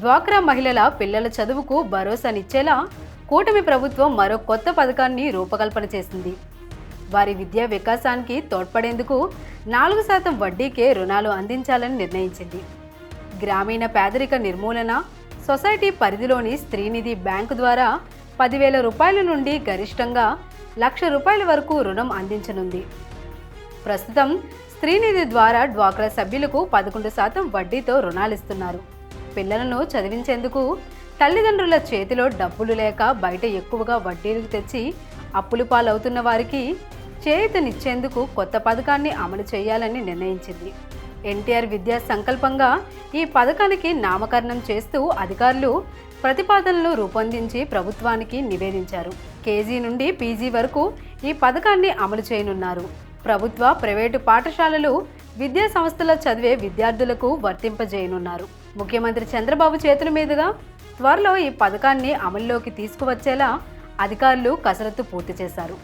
డ్వాక్రా మహిళల పిల్లల చదువుకు భరోసానిచ్చేలా కూటమి ప్రభుత్వం మరో కొత్త పథకాన్ని రూపకల్పన చేసింది. వారి విద్యా వికాసానికి తోడ్పడేందుకు 4% వడ్డీకే రుణాలు అందించాలని నిర్ణయించింది. గ్రామీణ పేదరిక నిర్మూలన సొసైటీ పరిధిలోని స్త్రీనిధి బ్యాంకు ద్వారా 10,000 రూపాయల నుండి గరిష్టంగా ₹1,00,000 వరకు రుణం అందించనుంది. ప్రస్తుతం స్త్రీనిధి ద్వారా డ్వాక్రా సభ్యులకు 11% వడ్డీతో రుణాలిస్తున్నారు. పిల్లలను చదివించేందుకు తల్లిదండ్రుల చేతిలో డబ్బులు లేక బయట ఎక్కువగా వడ్డీలకు తెచ్చి అప్పులు పాలవుతున్న వారికి చేయూతనిచ్చేందుకు కొత్త పథకాన్ని అమలు చేయాలని నిర్ణయించింది. ఎన్టీఆర్ విద్యా సంకల్పంగా ఈ పథకానికి నామకరణం చేస్తూ అధికారులు ప్రతిపాదనలు రూపొందించి ప్రభుత్వానికి నివేదించారు. కేజీ నుండి పీజీ వరకు ఈ పథకాన్ని అమలు చేయనున్నారు. ప్రభుత్వ, ప్రైవేటు పాఠశాలలు, విద్యా సంస్థల చదివే విద్యార్థులకు వర్తింపజేయనున్నారు. ముఖ్యమంత్రి చంద్రబాబు చేతుల మీదుగా త్వరలో ఈ పథకాన్ని అమల్లోకి తీసుకువచ్చేలా అధికారులు కసరత్తు పూర్తి చేశారు.